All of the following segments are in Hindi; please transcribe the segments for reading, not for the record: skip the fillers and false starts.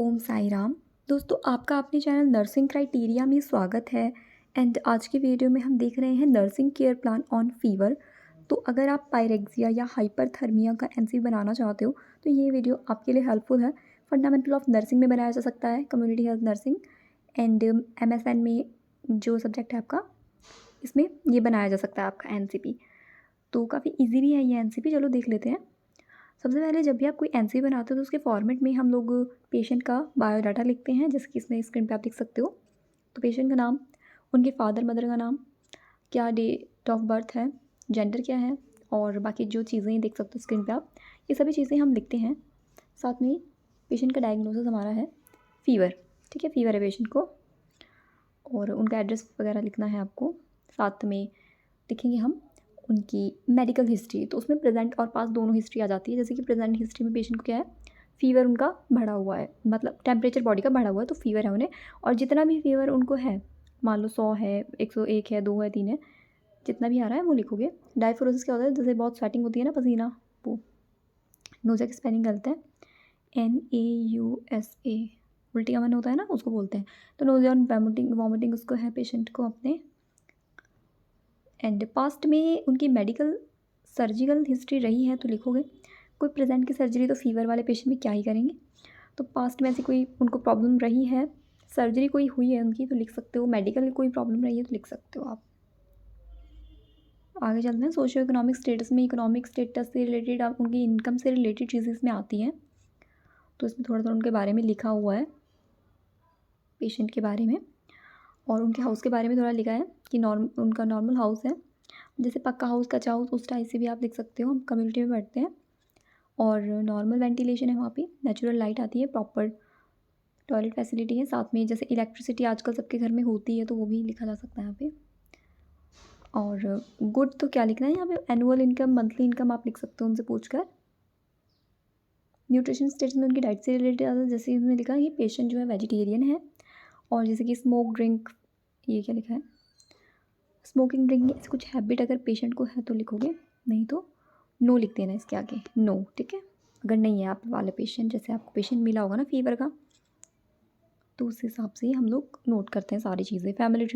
ओम साई राम। दोस्तों, आपका अपने चैनल नर्सिंग क्राइटेरिया में स्वागत है। एंड आज की वीडियो में हम देख रहे हैं nursing care plan on fever. तो अगर आप पायरेक्सिया या हाइपरथर्मिया का एनसी बनाना चाहते हो तो ये वीडियो आपके लिए हेल्पफुल है। फंडामेंटल ऑफ नर्सिंग में बनाया जा सकता है, community health nursing and MSN में जो सब्जेक्ट है आपका, इसमें ये बनाया जा सकता है आपका NCP। तो काफ़ी ईजी भी है ये NCP। चलो देख लेते हैं। सबसे पहले जब भी आप कोई एनसीपी बनाते हो तो उसके फॉर्मेट में हम लोग पेशेंट का बायोडाटा लिखते हैं, जैसे कि इसमें स्क्रीन पे आप देख सकते हो। तो पेशेंट का नाम, उनके फादर मदर का नाम, क्या डेट ऑफ बर्थ है, जेंडर क्या है, और बाकी जो चीज़ें देख सकते हो स्क्रीन पे आप, ये सभी चीज़ें हम लिखते हैं। साथ में पेशेंट का डायग्नोसिस हमारा है फ़ीवर, ठीक है, फ़ीवर है पेशेंट को, और उनका एड्रेस वगैरह लिखना है आपको। साथ में लिखेंगे हम उनकी मेडिकल हिस्ट्री, तो उसमें प्रेजेंट और पास्ट दोनों हिस्ट्री आ जाती है। जैसे कि प्रेजेंट हिस्ट्री में पेशेंट को क्या है, फ़ीवर उनका बढ़ा हुआ है, मतलब टेम्परेचर बॉडी का बढ़ा हुआ है, तो फ़ीवर है उन्हें। और जितना भी फ़ीवर उनको है, मान लो 100 है, 101 है, 2 है, 3 है, जितना भी आ रहा है वो लिखोगे। डायफोरोसिस क्या होता है, जैसे बहुत स्वेटिंग होती है ना, पसीना, वो नोज़ा की स्पेलिंग गलत है, NAUSA, उल्टी का मन होता है ना, उसको बोलते हैं। तो नोज़ा और वॉमिटिंग उसको है पेशेंट को अपने। एंड पास्ट में उनकी मेडिकल सर्जिकल हिस्ट्री रही है तो लिखोगे। कोई प्रेजेंट की सर्जरी तो फीवर वाले पेशेंट में क्या ही करेंगे, तो पास्ट में ऐसी कोई उनको प्रॉब्लम रही है, सर्जरी कोई हुई है उनकी तो लिख सकते हो। मेडिकल कोई प्रॉब्लम रही है तो लिख सकते हो आप। आगे चलते हैं। सोशियो इकोनॉमिक स्टेटस में इकोनॉमिक स्टेटस से रिलेटेड आप उनकी इनकम से रिलेटेड चीज़ें इसमें आती हैं, तो इसमें थोड़ा थोड़ा उनके बारे में लिखा हुआ है, पेशेंट के बारे में। और उनके हाउस के बारे में थोड़ा लिखा है कि उनका नॉर्मल हाउस है, जैसे पक्का हाउस, कच्चा हाउस, उस टाइप से भी आप लिख सकते हो। हम कम्युनिटी में बैठते हैं और नॉर्मल वेंटिलेशन है वहाँ पे, नेचुरल लाइट आती है, प्रॉपर टॉयलेट फैसिलिटी है। साथ में जैसे इलेक्ट्रिसिटी आजकल सबके घर में होती है तो वो भी लिखा जा सकता है यहाँ पे। और गुड तो क्या लिखना है यहाँ पे, एनुअल इनकम, मंथली इनकम आप लिख सकते हो उनसे पूछकर। न्यूट्रिशन स्टेटस में उनकी डाइट से रिलेटेड आता है, जैसे इसमें लिखा है कि पेशेंट जो है वेजिटेरियन है, और जैसे कि स्मोक ड्रिंक, ये क्या लिखा है, स्मोकिंग ड्रिंक ऐसी कुछ हैबिट अगर पेशेंट को है तो लिखोगे, नहीं तो नो लिख देना इसके आगे, नो, ठीक है। अगर नहीं है आप वाले पेशेंट, जैसे आपको पेशेंट मिला होगा ना फीवर का, तो उस हिसाब से हम लोग नोट करते हैं सारी चीज़ें। फैमिली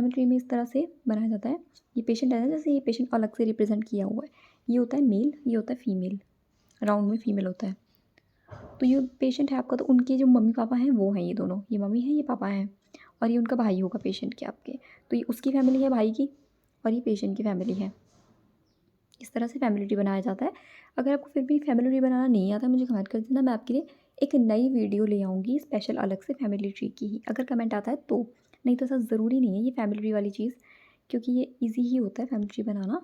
ट्री में इस तरह से बनाया जाता है। ये पेशेंट है ना, जैसे ये पेशेंट अलग से रिप्रेजेंट किया हुआ है, ये होता है मेल, ये होता है फीमेल, राउंड में फीमेल होता है। तो ये पेशेंट है आपका, तो उनके जो मम्मी पापा हैं वो हैं ये दोनों, ये मम्मी है, ये पापा हैं, और ये उनका भाई होगा पेशेंट के आपके। तो ये उसकी फैमिली है भाई की, और ये पेशेंट की फैमिली है। इस तरह से फैमिली ट्री बनाया जाता है। अगर आपको फिर भी फैमिली ट्री बनाना नहीं आता, मुझे कमेंट कर देना, मैं आपके लिए एक नई वीडियो ले आऊँगी स्पेशल अलग से फैमिली ट्री की ही, अगर कमेंट आता है तो। नहीं तो ऐसा ज़रूरी नहीं है ये फैमिली ट्री वाली चीज़, क्योंकि ये ईजी ही होता है फैमिली ट्री बनाना।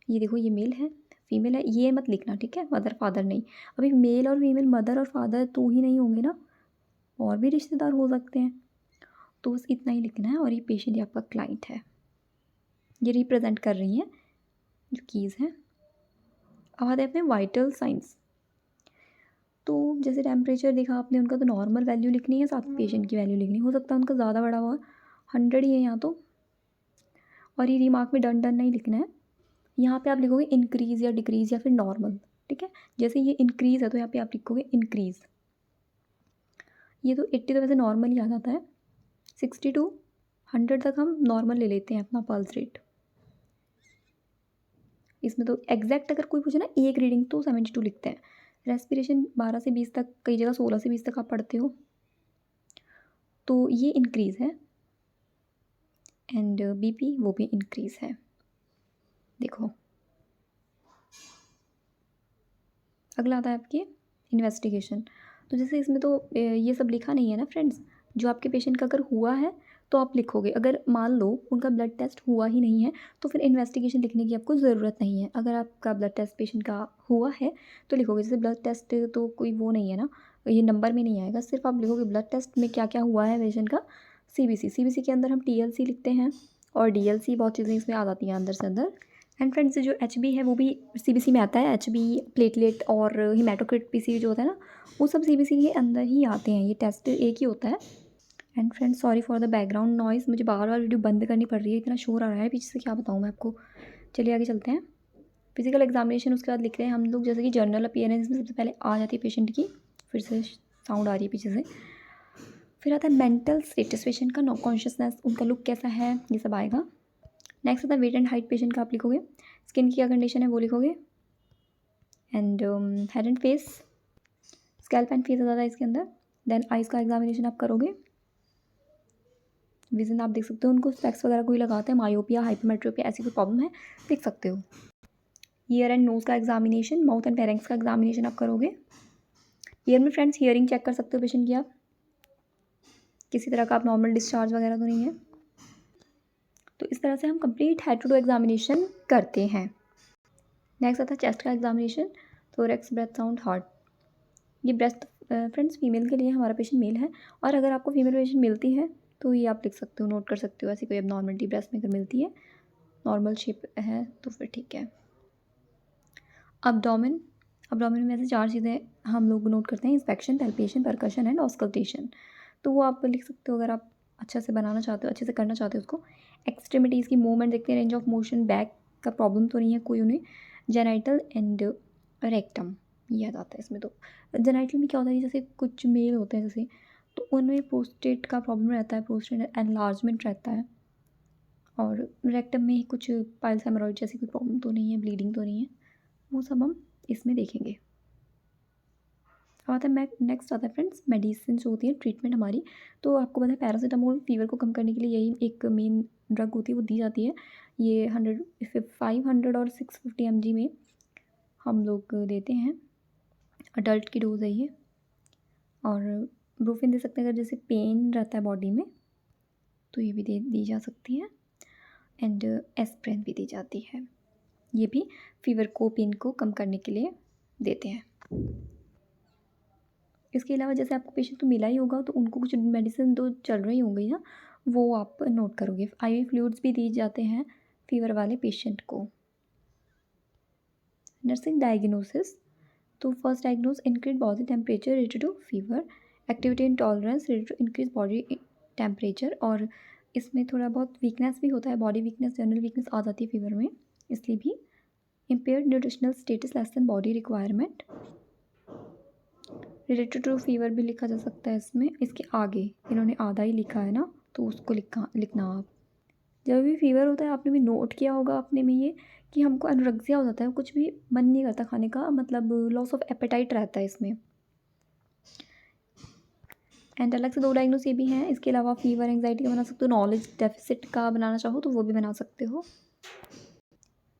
ये देखो, ये मेल है, फीमेल है, ये मत लिखना, ठीक है, मदर फादर नहीं। अभी मेल और फीमेल, मदर और फादर तो ही नहीं होंगे ना, और भी रिश्तेदार हो सकते हैं, तो बस इतना ही लिखना है। और ये पेशेंट ये आपका क्लाइंट है, ये रिप्रेजेंट कर रही हैं जो कीज़ हैं। अब आते हैं अपने वाइटल साइंस। तो जैसे टेम्परेचर देखा आपने उनका, तो नॉर्मल वैल्यू लिखनी है, साथ में पेशेंट की वैल्यू लिखनी हो सकता है उनका ज़्यादा बड़ा हुआ, 100 ही है यहाँ तो। और ये रिमार्क में डन डन नहीं लिखना है, यहाँ पे आप लिखोगे इंक्रीज़ या डिक्रीज़ या फिर नॉर्मल, ठीक है। जैसे ये इंक्रीज़ है तो यहाँ पे आप लिखोगे इंक्रीज़। ये तो 80 तो वैसे नॉर्मल ही आ जाता है, 60 to 100 तक हम नॉर्मल ले लेते हैं अपना पल्स रेट। इसमें तो एग्जैक्ट अगर कोई पूछे ना एक रीडिंग, तो 72 लिखते हैं। रेस्पिरेशन 12 से 20 तक, कई जगह 16 से 20 तक आप पढ़ते हो, तो ये इंक्रीज़ है। एंड BP वो भी इंक्रीज़ है, देखो। अगला आता है आपकी इन्वेस्टिगेशन। तो जैसे इसमें तो ये सब लिखा नहीं है ना फ्रेंड्स, जो आपके पेशेंट का अगर हुआ है तो आप लिखोगे। अगर मान लो उनका ब्लड टेस्ट हुआ ही नहीं है तो फिर इन्वेस्टिगेशन लिखने की आपको ज़रूरत नहीं है। अगर आपका ब्लड टेस्ट पेशेंट का हुआ है तो लिखोगे। जैसे ब्लड टेस्ट तो कोई वो नहीं है ना, ये नंबर में नहीं आएगा, सिर्फ आप लिखोगे ब्लड टेस्ट में क्या क्या हुआ है पेशेंट का। CBC के अंदर हम TLC लिखते हैं, और DLC, बहुत चीज़ें इसमें आ जाती हैं अंदर से अंदर। एंड फ्रेंड्स, जो HB है वो भी CBC में आता है। HB, प्लेटलेट और हिमेटोक्रिट PC जो होता है ना, वो सब CBC के अंदर ही आते हैं, ये टेस्ट एक ही होता है। And friends, sorry for the background noise, मुझे बार बार वीडियो बंद करनी पड़ रही है, इतना शोर आ रहा है पीछे से, क्या बताऊँ मैं आपको। चलिए आगे चलते हैं। फिजिकल एग्जामिनेशन उसके बाद लिख रहे हैं हम लोग, जैसे कि जर्नल अपीयरेंस में सबसे पहले आ जाती है पेशेंट की, फिर से साउंड आ रही है पीछे से। फिर आता है मेंटल स्टेटस पेशेंट का, नो कॉन्शियसनेस, उनका लुक कैसा है, ये सब आएगा। नेक्स्ट आता है वेट एंड हाइट पेशेंट का, आप लिखोगे। स्किन की क्या कंडीशन है वो लिखोगे। And head and face, scalp and face आ जाता है इसके अंदर। देन आइज़ का एग्जामिनेशन आप करोगे। विजन आप देख सकते हो, उनको स्पेक्स वगैरह कोई लगाते हैं, मायोपिया, हाइपरमेट्रोपिया, ऐसी कोई प्रॉब्लम है देख सकते हो। ईयर एंड नोज़ का एग्जामिनेशन, माउथ एंड फेरेंक्स का एग्जामिनेशन आप करोगे। ईयर में फ्रेंड्स हियरिंग चेक कर सकते हो पेशेंट की आप, किसी तरह का आप नॉर्मल डिस्चार्ज वगैरह तो नहीं है। तो इस तरह से हम complete head to toe examination करते हैं। नेक्स्ट आता है चेस्ट का examination, thorax, breath sound, heart. ये ब्रेस्ट फ्रेंड्स फीमेल के लिए, हमारा पेशेंट मेल है, और अगर आपको फीमेल पेशेंट मिलती है तो ये आप लिख सकते हो, नोट कर सकते हो। ऐसी कोई एबनॉर्मलिटी ब्रेस्ट में अगर मिलती है, नॉर्मल शेप है तो फिर ठीक है। अब्डोमेन, अब्डोमेन में ऐसे 4 चीज़ें हम लोग नोट करते हैं, inspection, palpation, percussion and auscultation. तो वो आप लिख सकते हो अगर आप अच्छा से बनाना चाहते हो, अच्छे से करना चाहते हो उसको। एक्सट्रीमिटीज़ की मूवमेंट देखते हैं, रेंज ऑफ मोशन, बैक का प्रॉब्लम तो नहीं है कोई उन्हें। जेनाइटल एंड रेक्टम ये आ जाता है इसमें। तो जेनाइटल में क्या होता है, जैसे कुछ मेल होते हैं जैसे, तो उनमें प्रोस्टेट का प्रॉब्लम रहता है, प्रोस्टेट एनलार्जमेंट रहता है। और रेक्टम में कुछ पाइल्स हेमोरॉइड जैसी कोई प्रॉब्लम तो नहीं है, ब्लीडिंग तो नहीं है, वो सब हम इसमें देखेंगे। अब आता है नेक्स्ट आता है फ्रेंड्स मेडिसिन जो होती है, ट्रीटमेंट हमारी। तो आपको पता है पैरासीटामोल फीवर को कम करने के लिए यही एक मेन ड्रग होती है, वो दी जाती है। ये 500 और 650 mg में हम लोग देते हैं, अडल्ट की डोज है ये। और ब्रूफिन दे सकते हैं अगर जैसे पेन रहता है बॉडी में, तो ये भी दी जा सकती है। एंड एस्प्रिन भी दी जाती है, ये भी फीवर को, पेन को कम करने के लिए देते हैं। इसके अलावा जैसे आपको पेशेंट तो मिला ही होगा, तो उनको कुछ मेडिसिन तो चल रही होंगी ना, वो आप नोट करोगे। IV फ्लूइड्स भी दिए जाते हैं फीवर वाले पेशेंट को। नर्सिंग डायग्नोसिस, तो first diagnose increase body temperature related to fever, activity intolerance related to increase body temperature. और इसमें थोड़ा बहुत वीकनेस भी होता है, बॉडी वीकनेस, जनरल वीकनेस आ जाती है फीवर में, इसलिए भी। Impaired nutritional status less than body requirement, related to fever भी लिखा जा सकता है इसमें। इसके आगे इन्होंने आधा ही लिखा है ना, तो उसको लिखना आप। जब भी फीवर होता है, आपने भी नोट किया होगा अपने में ये, कि हमको एनोरेक्सिया हो जाता है, कुछ भी मन नहीं करता खाने का, मतलब लॉस ऑफ एपेटाइट रहता है इसमें। एंड अलग से 2 डायग्नोस ये भी हैं। इसके अलावा फीवर एंग्जाइटी का बना सकते हो, नॉलेज डेफिसिट का बनाना चाहो तो वो भी बना सकते हो।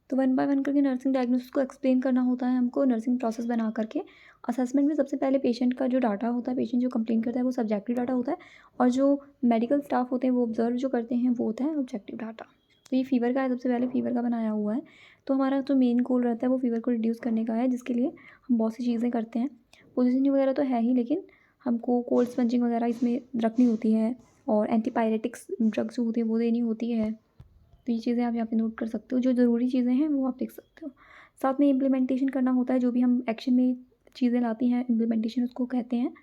तो 1 बाय 1 करके नर्सिंग डायग्नोसिस को एक्सप्लेन करना होता है हमको, नर्सिंग प्रोसेस बना करके। असेसमेंट में सबसे पहले पेशेंट का जो डाटा होता है, पेशेंट जो कंप्लेन करता है वो सब्जेक्टिव डाटा होता है, और जो मेडिकल स्टाफ होते हैं वो ऑब्जर्व जो करते हैं वो होता है ऑब्जेक्टिव डाटा। तो ये फीवर का है, सबसे पहले फीवर का बनाया हुआ है। तो हमारा जो मेन गोल रहता है वो फीवर को रिड्यूस करने का है, जिसके लिए हम बहुत सी चीज़ें करते हैं। पोजिशनिंग वगैरह तो है ही, लेकिन हमको कोल्ड स्पंजिंग वगैरह इसमें रखनी होती है, और एंटीपायरेटिक्स ड्रग्स जो होती है वो देनी होती है। तो ये चीज़ें आप यहाँ पे नोट कर सकते हो, जो ज़रूरी चीज़ें हैं वो आप लिख सकते हो। साथ में इम्प्लीमेंटेशन करना होता है, जो भी हम एक्शन में चीज़ें लाती हैं, इम्प्लीमेंटेशन उसको कहते हैं।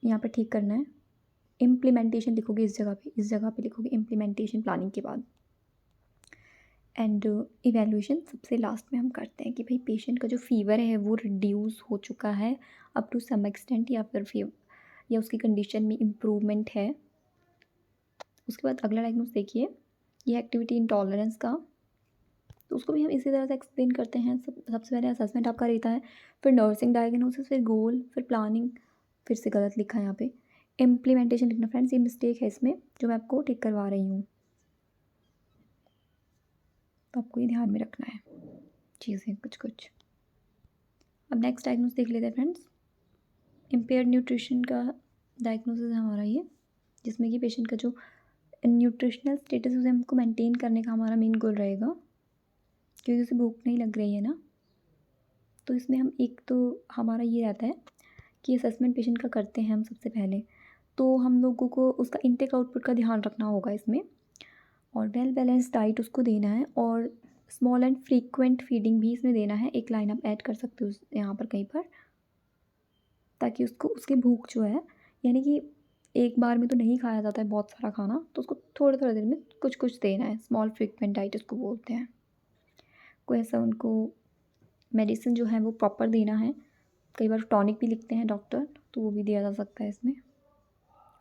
यहाँ पे ठीक करना है, इम्प्लीमेंटेशन लिखोगे इस जगह पे लिखोगे इम्प्लीमेंटेशन प्लानिंग के बाद। एंड इवैल्यूएशन सबसे लास्ट में हम करते हैं कि भाई पेशेंट का जो फीवर है वो रिड्यूस हो चुका है अप टू सम एक्सटेंट, या फिर या उसकी कंडीशन में इम्प्रूवमेंट है। उसके बाद अगला डायग्नोस देखिए, ये एक्टिविटी इंटॉलरेंस का, तो उसको भी हम इसी तरह से एक्सप्लेन करते हैं। सबसे पहले असेसमेंट आपका रहता है, फिर नर्सिंग डायग्नोसिस, फिर गोल, फिर प्लानिंग। फिर से गलत लिखा है यहाँ पे, इम्प्लीमेंटेशन लिखना फ्रेंड्स, ये मिस्टेक है इसमें जो मैं आपको ठीक करवा रही हूँ, तो आपको ये ध्यान में रखना है चीज़ें कुछ। अब नेक्स्ट डायग्नोस देख लेते हैं फ्रेंड्स। इम्पेयर्ड न्यूट्रिशन का डायग्नोसिस है हमारा ये, जिसमें कि पेशेंट का जो न्यूट्रिशनल स्टेटस उसे हमको मेंटेन करने का हमारा मेन गोल रहेगा, क्योंकि उसे भूख नहीं लग रही है ना। तो इसमें हम एक तो हमारा ये रहता है कि असेसमेंट पेशेंट का करते हैं हम सबसे पहले, तो हम लोगों को उसका इनटेक आउटपुट का ध्यान रखना होगा इसमें, और वेल बैलेंस डाइट उसको देना है, और स्मॉल एंड फ्रीक्वेंट फीडिंग भी इसमें देना है। एक लाइन आप ऐड कर सकते हो यहाँ पर कहीं पर, ताकि उसको उसकी भूख जो है, यानी कि एक बार में तो नहीं खाया जाता है बहुत सारा खाना, तो उसको थोड़े थोड़े देर में कुछ कुछ देना है। स्मॉल फ्रीक्वेंट डाइट उसको बोलते हैं। कोई ऐसा उनको मेडिसिन जो है वो प्रॉपर देना है, कई बार टॉनिक भी लिखते हैं डॉक्टर, तो वो भी दिया जा सकता है इसमें।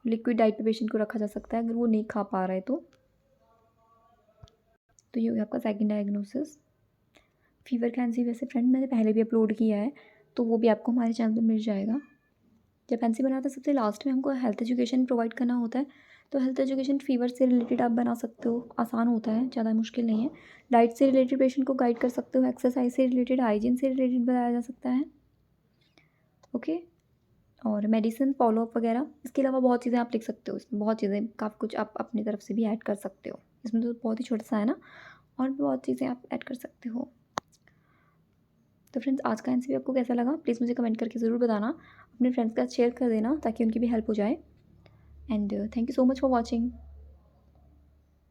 लिक्विड डाइट पे पेशेंट को रखा जा सकता है अगर वो नहीं खा पा रहा है तो। ये हो गया आपका सेकंड डायग्नोसिस। फीवर फैंसी वैसे फ्रेंड मैंने पहले भी अपलोड किया है, तो वो भी आपको हमारे चैनल पे मिल जाएगा। जब फैंसी बनाते हैं सबसे लास्ट में हमको हेल्थ एजुकेशन प्रोवाइड करना होता है, तो हेल्थ एजुकेशन फीवर से रिलेटेड आप बना सकते हो, आसान होता है, ज़्यादा मुश्किल नहीं है। डाइट से रिलेटेड पेशेंट को गाइड कर सकते हो, एक्सरसाइज से रिलेटेड, हाइजीन से रिलेटेड बताया जा सकता है। ओके, और मेडिसिन फॉलोअप वगैरह, इसके अलावा बहुत चीज़ें आप लिख सकते हो इसमें, बहुत चीज़ें, काफ़ी कुछ आप अपनी तरफ से भी ऐड कर सकते हो इसमें, तो बहुत ही छोटा सा है ना, और भी बहुत चीज़ें आप ऐड कर सकते हो। तो फ्रेंड्स, आज का आंसर भी आपको कैसा लगा प्लीज़ मुझे कमेंट करके ज़रूर बताना, अपने फ्रेंड्स के साथ शेयर कर देना ताकि उनकी भी हेल्प हो जाए। And thank you so much for watching.